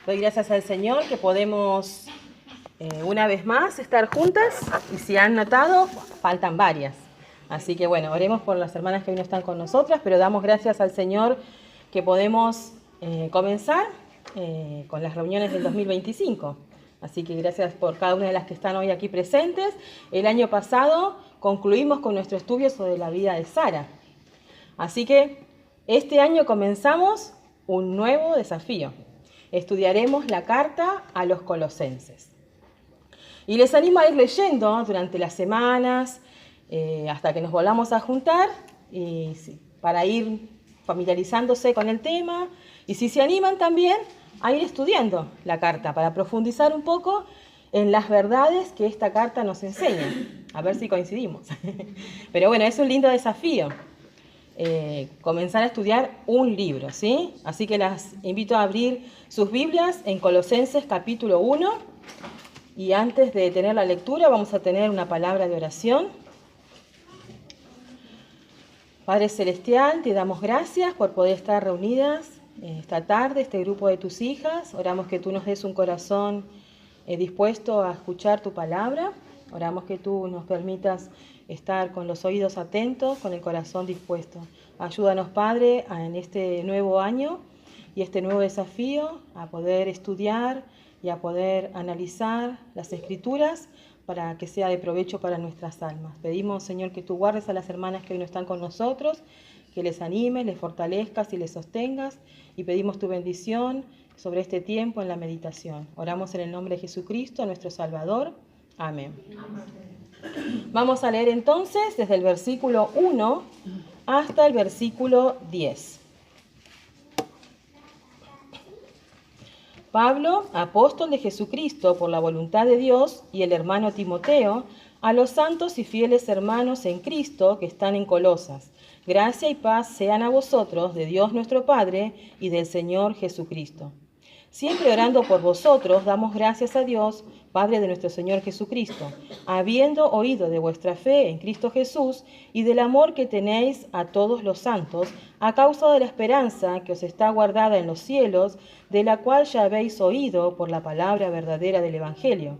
Doy gracias al Señor que podemos una vez más estar juntas, y si han notado, faltan varias. Así que bueno, oremos por las hermanas que hoy no están con nosotras, pero damos gracias al Señor que podemos comenzar con las reuniones del 2025. Así que gracias por cada una de las que están hoy aquí presentes. El año pasado concluimos con nuestro estudio sobre la vida de Sara. Así que este año comenzamos un nuevo desafío. Estudiaremos la carta a los Colosenses. Y les animo a ir leyendo durante las semanas hasta que nos volvamos a juntar para ir familiarizándose con el tema. Y si se animan también a ir estudiando la carta para profundizar un poco en las verdades que esta carta nos enseña. A ver si coincidimos. Pero bueno, es un lindo desafío. Comenzar a estudiar un libro, ¿sí? Así que las invito a abrir sus Biblias en Colosenses capítulo 1, y antes de tener la lectura vamos a tener una palabra de oración. Padre Celestial, te damos gracias por poder estar reunidas esta tarde, este grupo de tus hijas. Oramos que tú nos des un corazón dispuesto a escuchar tu palabra. Oramos que tú nos permitas estar con los oídos atentos, con el corazón dispuesto. Ayúdanos, Padre, en este nuevo año y este nuevo desafío a poder estudiar y a poder analizar las Escrituras para que sea de provecho para nuestras almas. Pedimos, Señor, que tú guardes a las hermanas que hoy no están con nosotros, que les animes, les fortalezcas y les sostengas, y pedimos tu bendición sobre este tiempo en la meditación. Oramos en el nombre de Jesucristo, nuestro Salvador. Amén. Vamos a leer entonces desde el versículo 1 hasta el versículo 10. Pablo, apóstol de Jesucristo por la voluntad de Dios, y el hermano Timoteo, a los santos y fieles hermanos en Cristo que están en Colosas. Gracia y paz sean a vosotros de Dios nuestro Padre y del Señor Jesucristo. Siempre orando por vosotros, damos gracias a Dios, Padre de nuestro Señor Jesucristo, habiendo oído de vuestra fe en Cristo Jesús y del amor que tenéis a todos los santos, a causa de la esperanza que os está guardada en los cielos, de la cual ya habéis oído por la palabra verdadera del Evangelio,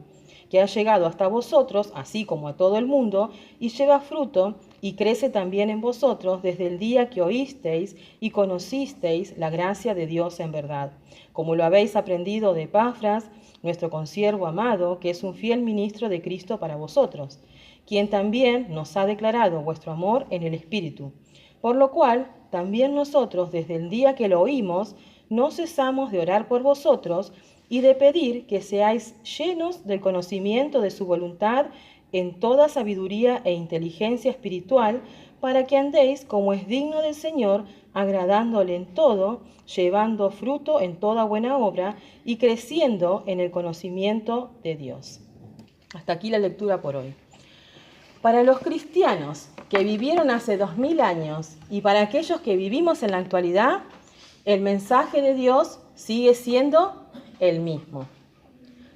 que ha llegado hasta vosotros, así como a todo el mundo, y lleva fruto, y crece también en vosotros desde el día que oísteis y conocisteis la gracia de Dios en verdad, como lo habéis aprendido de Epafras, nuestro consiervo amado, que es un fiel ministro de Cristo para vosotros, quien también nos ha declarado vuestro amor en el Espíritu. Por lo cual, también nosotros, desde el día que lo oímos, no cesamos de orar por vosotros y de pedir que seáis llenos del conocimiento de su voluntad en toda sabiduría e inteligencia espiritual, para que andéis como es digno del Señor, agradándole en todo, llevando fruto en toda buena obra y creciendo en el conocimiento de Dios. Hasta aquí la lectura por hoy. Para los cristianos que vivieron hace 2000 años y para aquellos que vivimos en la actualidad, el mensaje de Dios sigue siendo el mismo.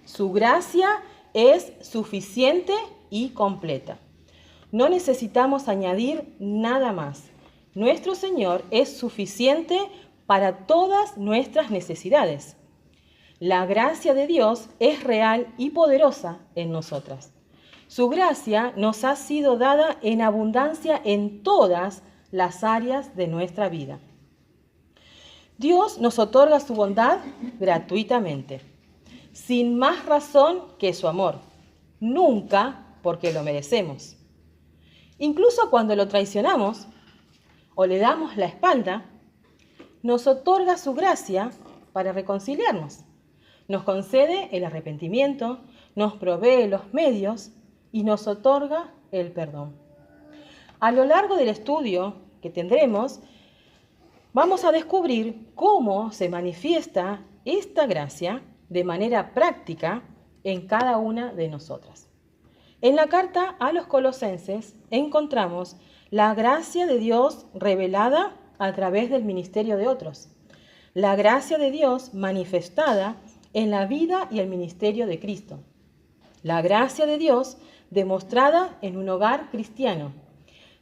Su gracia es suficiente y completa. No necesitamos añadir nada más. Nuestro Señor es suficiente para todas nuestras necesidades. La gracia de Dios es real y poderosa en nosotras. Su gracia nos ha sido dada en abundancia en todas las áreas de nuestra vida. Dios nos otorga su bondad gratuitamente, sin más razón que su amor, nunca porque lo merecemos. Incluso cuando lo traicionamos o le damos la espalda, nos otorga su gracia para reconciliarnos. Nos concede el arrepentimiento, nos provee los medios y nos otorga el perdón. A lo largo del estudio que tendremos, vamos a descubrir cómo se manifiesta esta gracia de manera práctica en cada una de nosotras. En la carta a los Colosenses encontramos la gracia de Dios revelada a través del ministerio de otros, la gracia de Dios manifestada en la vida y el ministerio de Cristo, la gracia de Dios demostrada en un hogar cristiano,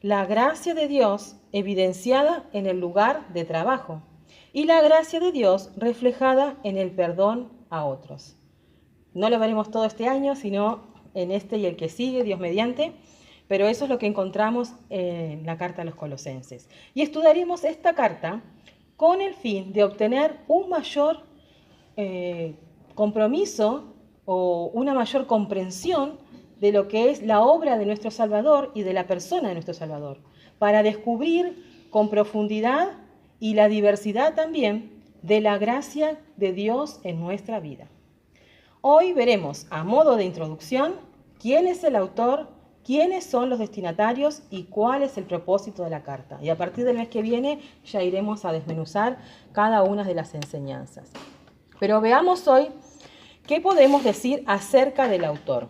la gracia de Dios evidenciada en el lugar de trabajo y la gracia de Dios reflejada en el perdón a otros. No lo veremos todo este año, sino en este y el que sigue, Dios mediante, pero eso es lo que encontramos en la carta a los Colosenses. Y estudiaremos esta carta con el fin de obtener un mayor compromiso o una mayor comprensión de lo que es la obra de nuestro Salvador y de la persona de nuestro Salvador, para descubrir con profundidad y la diversidad también de la gracia de Dios en nuestra vida. Hoy veremos, a modo de introducción, quién es el autor, quiénes son los destinatarios y cuál es el propósito de la carta. Y a partir del mes que viene ya iremos a desmenuzar cada una de las enseñanzas. Pero veamos hoy qué podemos decir acerca del autor.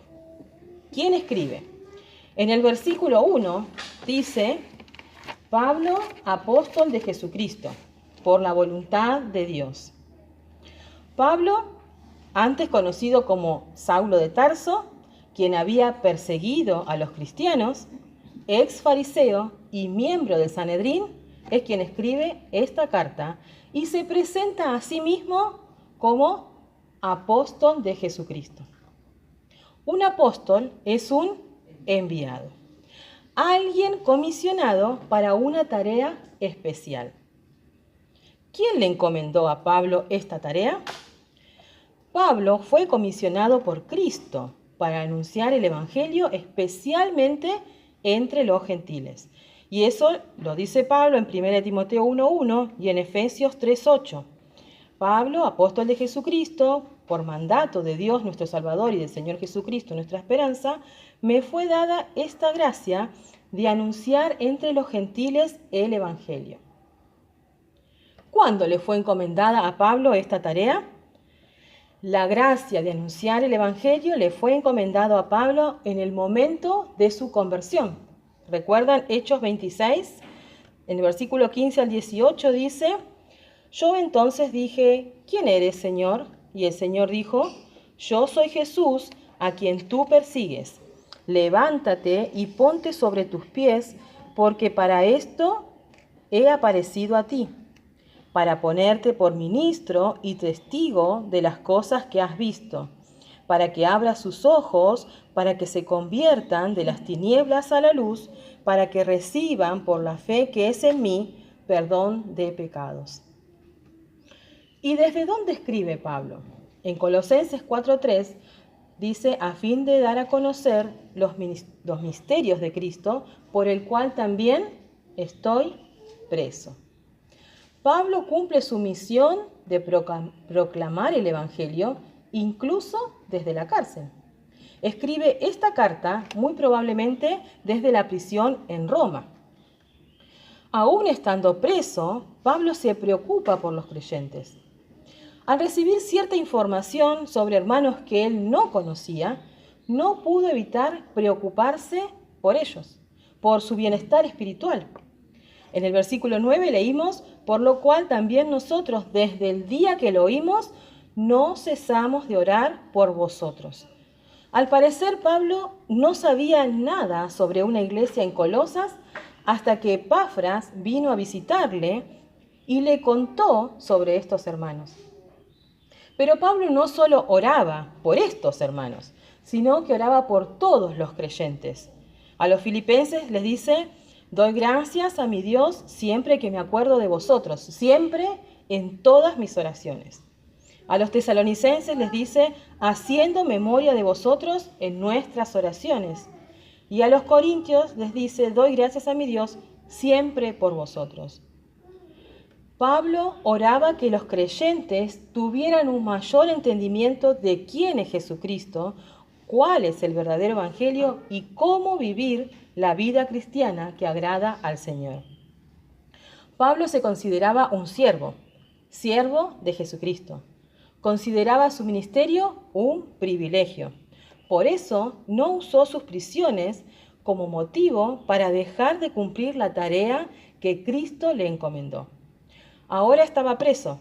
¿Quién escribe? En el versículo 1 dice: Pablo, apóstol de Jesucristo, por la voluntad de Dios. Pablo, antes conocido como Saulo de Tarso, quien había perseguido a los cristianos, ex fariseo y miembro del Sanedrín, es quien escribe esta carta y se presenta a sí mismo como apóstol de Jesucristo. Un apóstol es un enviado, alguien comisionado para una tarea especial. ¿Quién le encomendó a Pablo esta tarea? Pablo fue comisionado por Cristo para anunciar el Evangelio especialmente entre los gentiles. Y eso lo dice Pablo en 1 Timoteo 1:1 y en Efesios 3:8. Pablo, apóstol de Jesucristo, por mandato de Dios nuestro Salvador y del Señor Jesucristo nuestra esperanza, me fue dada esta gracia de anunciar entre los gentiles el Evangelio. ¿Cuándo le fue encomendada a Pablo esta tarea? La gracia de anunciar el Evangelio le fue encomendado a Pablo en el momento de su conversión. ¿Recuerdan Hechos 26? En el versículo 15 al 18 dice: Yo entonces dije: ¿Quién eres, Señor? Y el Señor dijo: Yo soy Jesús, a quien tú persigues. Levántate y ponte sobre tus pies, porque para esto he aparecido a ti, para ponerte por ministro y testigo de las cosas que has visto, para que abras sus ojos, para que se conviertan de las tinieblas a la luz, para que reciban por la fe que es en mí perdón de pecados. ¿Y desde dónde escribe Pablo? En Colosenses 4:3 dice: a fin de dar a conocer los misterios de Cristo, por el cual también estoy preso. Pablo cumple su misión de proclamar el Evangelio incluso desde la cárcel. Escribe esta carta muy probablemente desde la prisión en Roma. Aún estando preso, Pablo se preocupa por los creyentes. Al recibir cierta información sobre hermanos que él no conocía, no pudo evitar preocuparse por ellos, por su bienestar espiritual. En el versículo 9 leímos: por lo cual también nosotros, desde el día que lo oímos, no cesamos de orar por vosotros. Al parecer, Pablo no sabía nada sobre una iglesia en Colosas hasta que Epafras vino a visitarle y le contó sobre estos hermanos. Pero Pablo no solo oraba por estos hermanos, sino que oraba por todos los creyentes. A los filipenses les dice: doy gracias a mi Dios siempre que me acuerdo de vosotros, siempre en todas mis oraciones. A los tesalonicenses les dice: haciendo memoria de vosotros en nuestras oraciones. Y a los corintios les dice: doy gracias a mi Dios siempre por vosotros. Pablo oraba que los creyentes tuvieran un mayor entendimiento de quién es Jesucristo, cuál es el verdadero evangelio y cómo vivir la vida cristiana que agrada al Señor. Pablo se consideraba un siervo de Jesucristo. Consideraba su ministerio un privilegio. Por eso no usó sus prisiones como motivo para dejar de cumplir la tarea que Cristo le encomendó. Ahora estaba preso.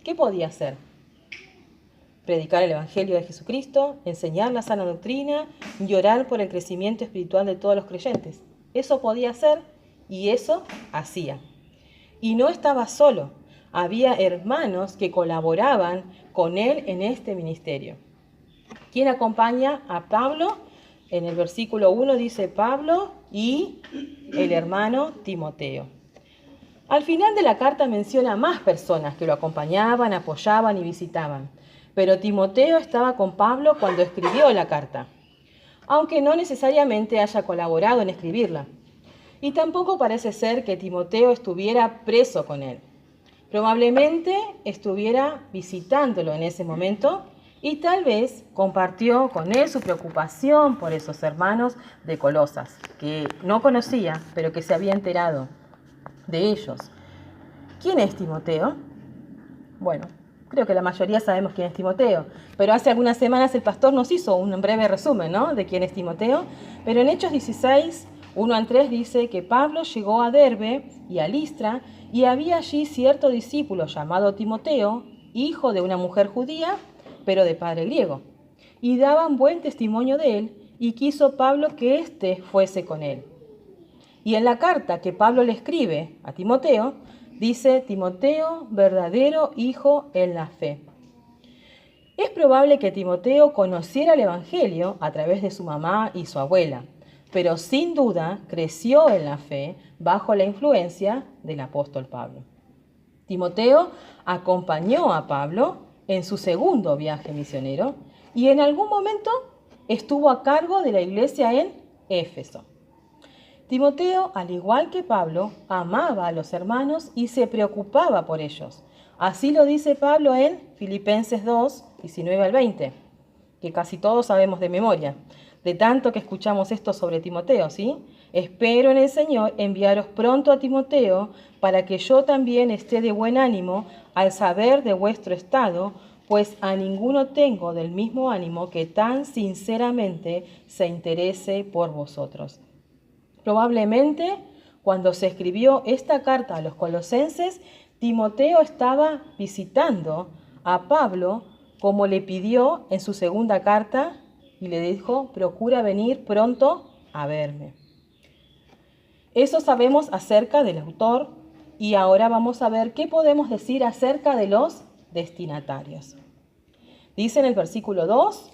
¿Qué podía hacer? Predicar el Evangelio de Jesucristo, enseñar la sana doctrina y orar por el crecimiento espiritual de todos los creyentes. Eso podía hacer y eso hacía. Y no estaba solo. había hermanos que colaboraban con él en este ministerio. ¿Quién acompaña a Pablo? En el versículo 1 dice Pablo y el hermano Timoteo. Al final de la carta menciona más personas que lo acompañaban, apoyaban y visitaban. Pero Timoteo estaba con Pablo cuando escribió la carta, aunque no necesariamente haya colaborado en escribirla. Y tampoco parece ser que Timoteo estuviera preso con él. Probablemente estuviera visitándolo en ese momento y tal vez compartió con él su preocupación por esos hermanos de Colosas, que no conocía, pero que se había enterado de ellos. ¿Quién es Timoteo? Bueno, creo que la mayoría sabemos quién es Timoteo, pero hace algunas semanas el pastor nos hizo un breve resumen, ¿no?, de quién es Timoteo. Pero en Hechos 16, 1 al 3 dice que Pablo llegó a Derbe y a Listra y había allí cierto discípulo llamado Timoteo, hijo de una mujer judía, pero de padre griego. Y daban buen testimonio de él y quiso Pablo que éste fuese con él. Y en la carta que Pablo le escribe a Timoteo, dice Timoteo, verdadero hijo en la fe. Es probable que Timoteo conociera el Evangelio a través de su mamá y su abuela, pero sin duda creció en la fe bajo la influencia del apóstol Pablo. Timoteo acompañó a Pablo en su segundo viaje misionero y en algún momento estuvo a cargo de la iglesia en Éfeso. Timoteo, al igual que Pablo, amaba a los hermanos y se preocupaba por ellos. Así lo dice Pablo en Filipenses 2, 19 al 20, que casi todos sabemos de memoria, de tanto que escuchamos esto sobre Timoteo, ¿sí? Espero en el Señor enviaros pronto a Timoteo para que yo también esté de buen ánimo al saber de vuestro estado, pues a ninguno tengo del mismo ánimo que tan sinceramente se interese por vosotros. Probablemente, cuando se escribió esta carta a los colosenses, Timoteo estaba visitando a Pablo como le pidió en su segunda carta y le dijo, procura venir pronto a verme. Eso sabemos acerca del autor y ahora vamos a ver qué podemos decir acerca de los destinatarios. Dice en el versículo 2,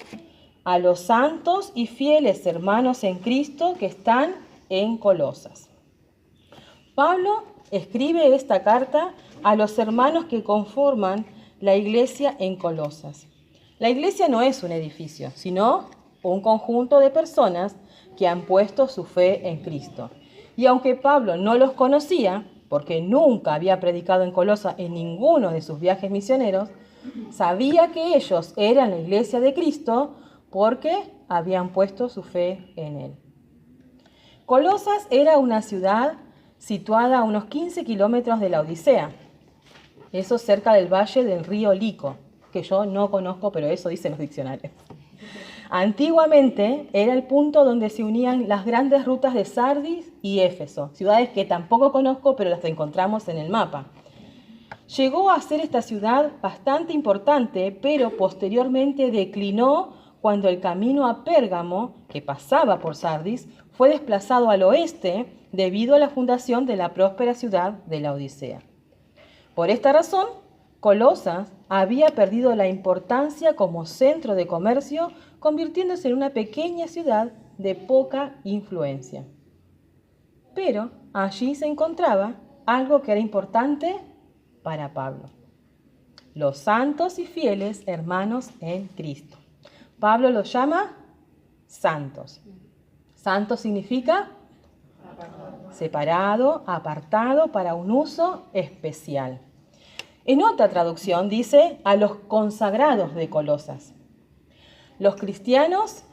a los santos y fieles hermanos en Cristo que están en Colosas. Pablo escribe esta carta a los hermanos que conforman la iglesia en Colosas. La iglesia no es un edificio, sino un conjunto de personas que han puesto su fe en Cristo. Y aunque Pablo no los conocía, porque nunca había predicado en Colosas en ninguno de sus viajes misioneros, sabía que ellos eran la iglesia de Cristo porque habían puesto su fe en él. Colosas era una ciudad situada a unos 15 kilómetros de la Odisea, eso cerca del valle del río Lico, que yo no conozco, pero eso dicen los diccionarios. Antiguamente era el punto donde se unían las grandes rutas de Sardis y Éfeso, ciudades que tampoco conozco, pero las encontramos en el mapa. Llegó a ser esta ciudad bastante importante, pero posteriormente declinó cuando el camino a Pérgamo, que pasaba por Sardis, fue desplazado al oeste debido a la fundación de la próspera ciudad de la Odisea. Por esta razón, Colosas había perdido la importancia como centro de comercio, convirtiéndose en una pequeña ciudad de poca influencia. Pero allí se encontraba algo que era importante para Pablo: los santos y fieles hermanos en Cristo. Pablo los llama santos. Santo significa separado, apartado para un uso especial. En otra traducción dice a los consagrados de Colosas. Los cristianos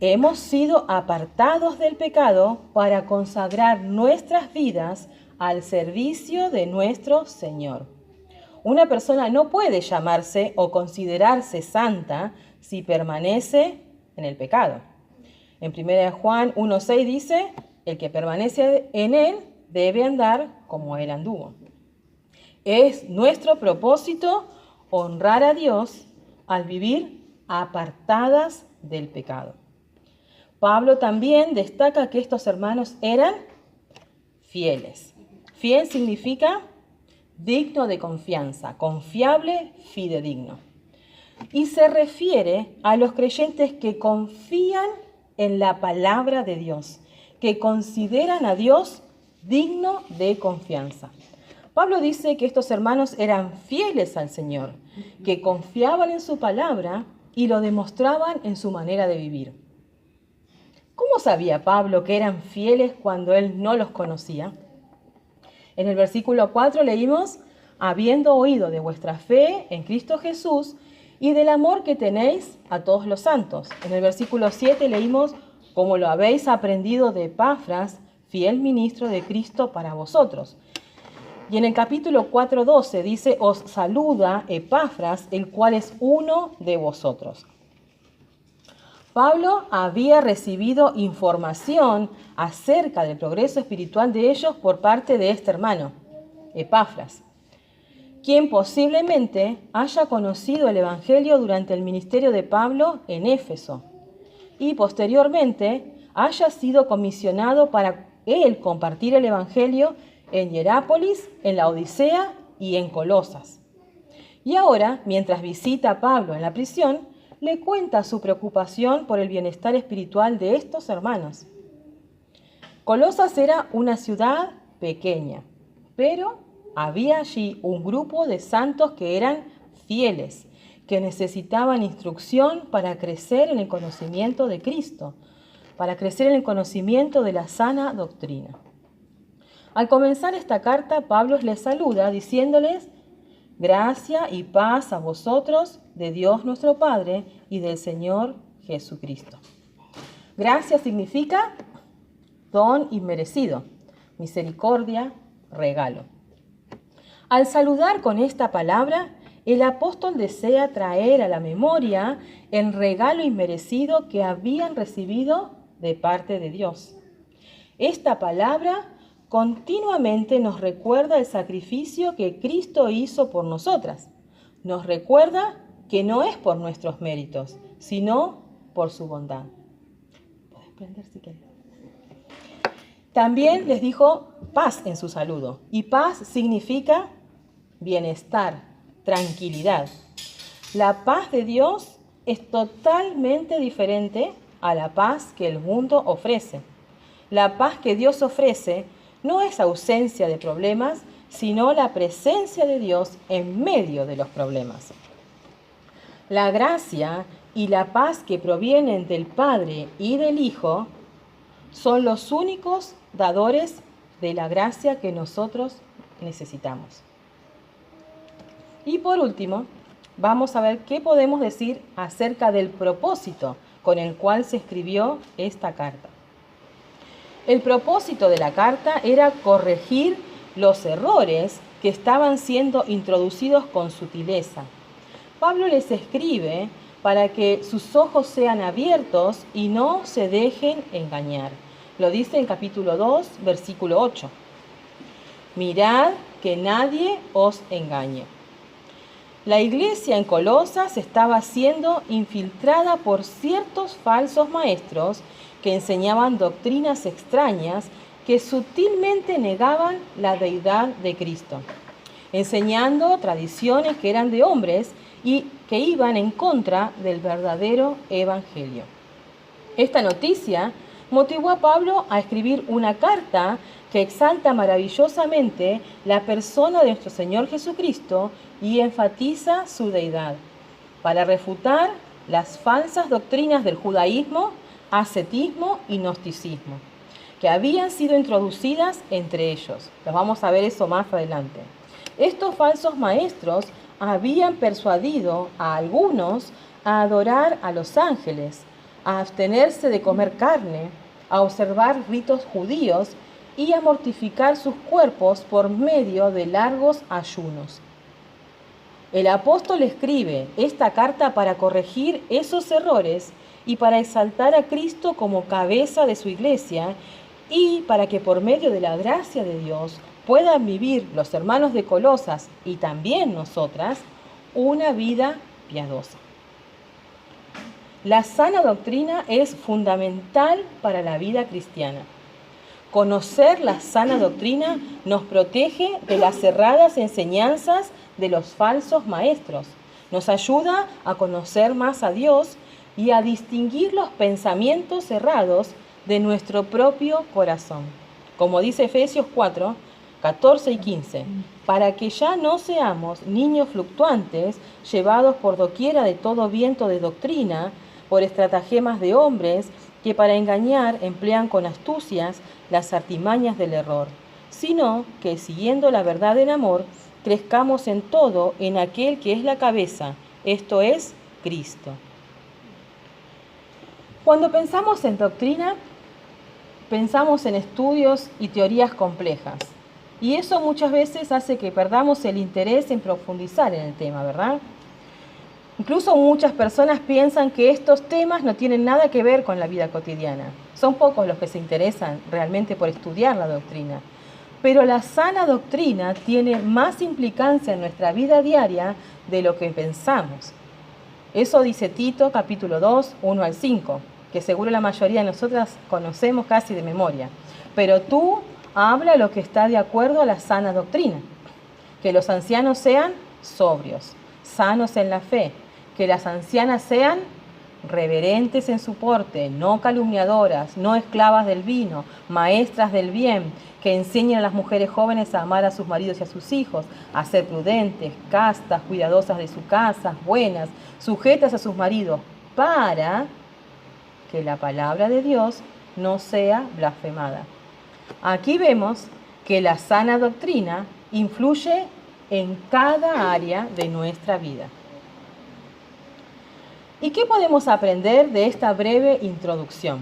hemos sido apartados del pecado para consagrar nuestras vidas al servicio de nuestro Señor. Una persona no puede llamarse o considerarse santa si permanece en el pecado. En 1 Juan 1:6 dice, el que permanece en él debe andar como él anduvo. Es nuestro propósito honrar a Dios al vivir apartadas del pecado. Pablo también destaca que estos hermanos eran fieles. Fiel significa digno de confianza, confiable, fidedigno. Y se refiere a los creyentes que confían en la palabra de Dios, que consideran a Dios digno de confianza. Pablo dice que estos hermanos eran fieles al Señor, que confiaban en su palabra y lo demostraban en su manera de vivir. ¿Cómo sabía Pablo que eran fieles cuando él no los conocía? En el versículo 4 leímos, habiendo oído de vuestra fe en Cristo Jesús y del amor que tenéis a todos los santos. En el versículo 7 leímos, como lo habéis aprendido de Epafras, fiel ministro de Cristo para vosotros. Y en el capítulo 4:12 dice, os saluda Epafras, el cual es uno de vosotros. Pablo había recibido información acerca del progreso espiritual de ellos por parte de este hermano, Epafras, quien posiblemente haya conocido el Evangelio durante el ministerio de Pablo en Éfeso y posteriormente haya sido comisionado para él compartir el Evangelio en Hierápolis, en la Odisea y en Colosas. Y ahora, mientras visita a Pablo en la prisión, le cuenta su preocupación por el bienestar espiritual de estos hermanos. Colosas era una ciudad pequeña, pero había allí un grupo de santos que eran fieles, que necesitaban instrucción para crecer en el conocimiento de Cristo, para crecer en el conocimiento de la sana doctrina. Al comenzar esta carta, Pablo les saluda diciéndoles, gracia y paz a vosotros de Dios nuestro Padre y del Señor Jesucristo. Gracia significa don inmerecido, misericordia, regalo. Al saludar con esta palabra, el apóstol desea traer a la memoria el regalo inmerecido que habían recibido de parte de Dios. Esta palabra continuamente nos recuerda el sacrificio que Cristo hizo por nosotras. Nos recuerda que no es por nuestros méritos, sino por su bondad. Puedes prender si quieres. También les dijo paz en su saludo. Y paz significa bienestar, tranquilidad. La paz de Dios es totalmente diferente a la paz que el mundo ofrece. La paz que Dios ofrece no es ausencia de problemas, sino la presencia de Dios en medio de los problemas. La gracia y la paz que provienen del Padre y del Hijo son los únicos dadores de la gracia que nosotros necesitamos. Y por último, vamos a ver qué podemos decir acerca del propósito con el cual se escribió esta carta. El propósito de la carta era corregir los errores que estaban siendo introducidos con sutileza. Pablo les escribe para que sus ojos sean abiertos y no se dejen engañar. Lo dice en capítulo 2, versículo 8. Mirad que nadie os engañe. La iglesia en Colosas estaba siendo infiltrada por ciertos falsos maestros que enseñaban doctrinas extrañas que sutilmente negaban la deidad de Cristo, enseñando tradiciones que eran de hombres y que iban en contra del verdadero evangelio. Esta noticia motivó a Pablo a escribir una carta que exalta maravillosamente la persona de nuestro Señor Jesucristo y enfatiza su deidad, para refutar las falsas doctrinas del judaísmo, ascetismo y gnosticismo, que habían sido introducidas entre ellos. Los vamos a ver eso más adelante. Estos falsos maestros habían persuadido a algunos a adorar a los ángeles, a abstenerse de comer carne, a observar ritos judíos y a mortificar sus cuerpos por medio de largos ayunos. El apóstol escribe esta carta para corregir esos errores y para exaltar a Cristo como cabeza de su iglesia y para que por medio de la gracia de Dios puedan vivir los hermanos de Colosas y también nosotras una vida piadosa. La sana doctrina es fundamental para la vida cristiana. Conocer la sana doctrina nos protege de las erradas enseñanzas de los falsos maestros. Nos ayuda a conocer más a Dios y a distinguir los pensamientos errados de nuestro propio corazón. Como dice Efesios 4, 14 y 15, para que ya no seamos niños fluctuantes, llevados por doquiera de todo viento de doctrina, por estratagemas de hombres que para engañar emplean con astucias las artimañas del error, sino que siguiendo la verdad en amor, crezcamos en todo en aquel que es la cabeza, esto es, Cristo. Cuando pensamos en doctrina, pensamos en estudios y teorías complejas. Y eso muchas veces hace que perdamos el interés en profundizar en el tema, ¿verdad? Incluso muchas personas piensan que estos temas no tienen nada que ver con la vida cotidiana. Son pocos los que se interesan realmente por estudiar la doctrina. Pero la sana doctrina tiene más implicancia en nuestra vida diaria de lo que pensamos. Eso dice Tito, capítulo 2, 1 al 5, que seguro la mayoría de nosotras conocemos casi de memoria. Pero tú habla lo que está de acuerdo a la sana doctrina. Que los ancianos sean sobrios, sanos en la fe, que las ancianas sean reverentes en su porte, no calumniadoras, no esclavas del vino, maestras del bien, que enseñen a las mujeres jóvenes a amar a sus maridos y a sus hijos, a ser prudentes, castas, cuidadosas de su casa, buenas, sujetas a sus maridos, para que la palabra de Dios no sea blasfemada. Aquí vemos que la sana doctrina influye en cada área de nuestra vida. ¿Y qué podemos aprender de esta breve introducción?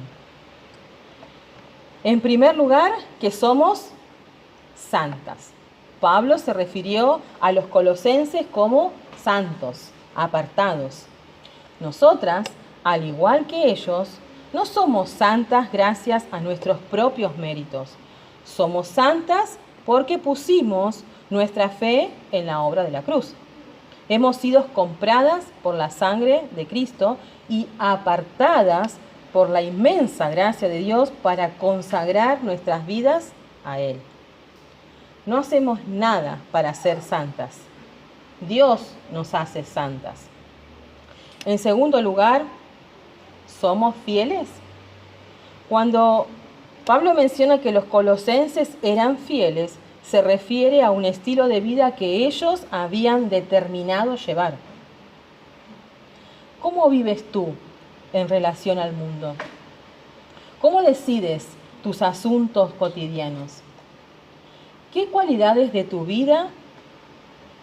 En primer lugar, que somos santas. Pablo se refirió a los colosenses como santos, apartados. Nosotras, al igual que ellos, no somos santas gracias a nuestros propios méritos. Somos santas porque pusimos nuestra fe en la obra de la cruz. Hemos sido compradas por la sangre de Cristo y apartadas por la inmensa gracia de Dios para consagrar nuestras vidas a Él. No hacemos nada para ser santas. Dios nos hace santas. En segundo lugar, ¿somos fieles? Cuando Pablo menciona que los colosenses eran fieles, se refiere a un estilo de vida que ellos habían determinado llevar. ¿Cómo vives tú en relación al mundo? ¿Cómo decides tus asuntos cotidianos? ¿Qué cualidades de tu vida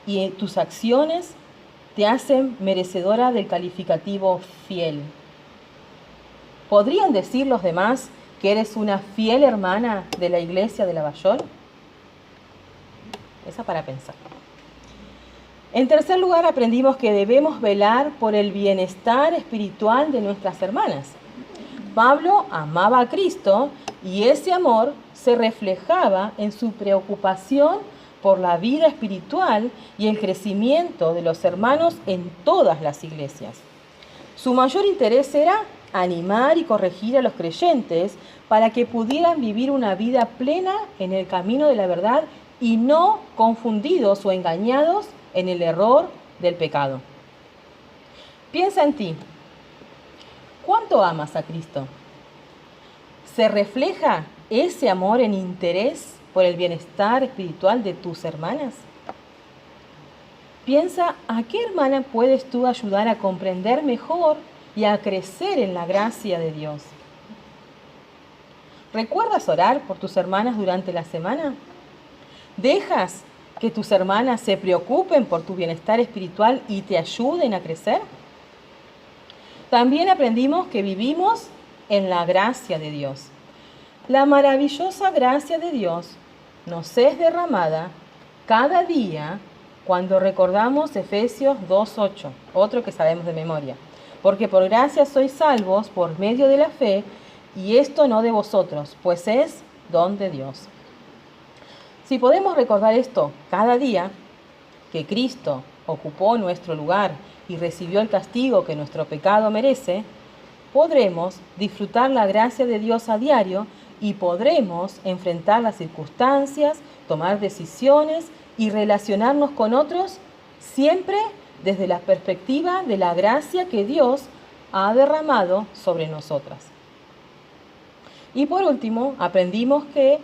y tus acciones te hacen merecedora del calificativo fiel? ¿Podrían decir los demás que eres una fiel hermana de la iglesia de Lavallol? Esa para pensar. En tercer lugar, aprendimos que debemos velar por el bienestar espiritual de nuestras hermanas. Pablo amaba a Cristo y ese amor se reflejaba en su preocupación por la vida espiritual y el crecimiento de los hermanos en todas las iglesias. Su mayor interés era animar y corregir a los creyentes para que pudieran vivir una vida plena en el camino de la verdad y no confundidos o engañados en el error del pecado. Piensa en ti. ¿Cuánto amas a Cristo? ¿Se refleja ese amor en interés por el bienestar espiritual de tus hermanas? Piensa a qué hermana puedes tú ayudar a comprender mejor y a crecer en la gracia de Dios. ¿Recuerdas orar por tus hermanas durante la semana? ¿Dejas que tus hermanas se preocupen por tu bienestar espiritual y te ayuden a crecer? También aprendimos que vivimos en la gracia de Dios. La maravillosa gracia de Dios nos es derramada cada día cuando recordamos Efesios 2:8, otro que sabemos de memoria. Porque por gracia sois salvos por medio de la fe, y esto no de vosotros, pues es don de Dios. Si podemos recordar esto cada día, que Cristo ocupó nuestro lugar y recibió el castigo que nuestro pecado merece, podremos disfrutar la gracia de Dios a diario y podremos enfrentar las circunstancias, tomar decisiones y relacionarnos con otros siempre desde la perspectiva de la gracia que Dios ha derramado sobre nosotras. Y por último, aprendimos que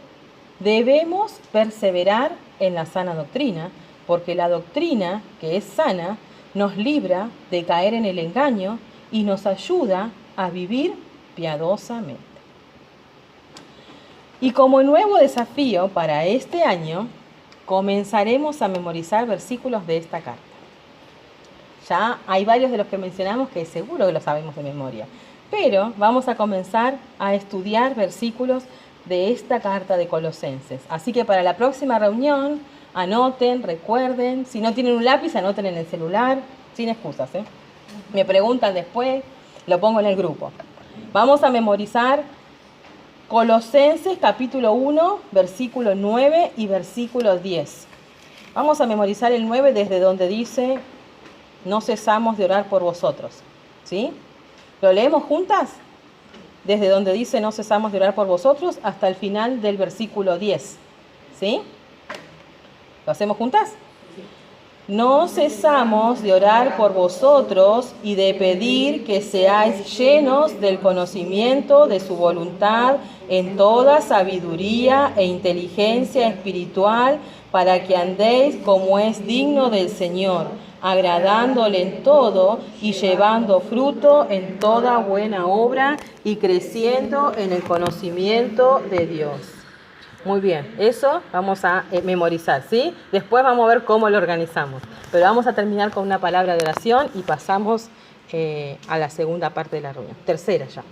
debemos perseverar en la sana doctrina, porque la doctrina que es sana nos libra de caer en el engaño y nos ayuda a vivir piadosamente. Y como nuevo desafío para este año, comenzaremos a memorizar versículos de esta carta. Ya hay varios de los que mencionamos que seguro que los sabemos de memoria, pero vamos a comenzar a estudiar versículos de esta carta de Colosenses. Así que para la próxima reunión, anoten, recuerden. Si no tienen un lápiz, anoten en el celular, sin excusas, ¿eh? Me preguntan después, lo pongo en el grupo. Vamos a memorizar Colosenses capítulo 1, versículo 9 y versículo 10. Vamos a memorizar el 9 desde donde dice, no cesamos de orar por vosotros. ¿Sí? ¿Lo leemos juntas? Desde donde dice, no cesamos de orar por vosotros, hasta el final del versículo 10. ¿Sí? ¿Lo hacemos juntas? No cesamos de orar por vosotros y de pedir que seáis llenos del conocimiento de su voluntad en toda sabiduría e inteligencia espiritual, para que andéis como es digno del Señor, agradándole en todo y llevando fruto en toda buena obra y creciendo en el conocimiento de Dios. Muy bien, eso vamos a memorizar, ¿sí? Después vamos a ver cómo lo organizamos. Pero vamos a terminar con una palabra de oración y pasamos a la segunda parte de la reunión. Tercera ya.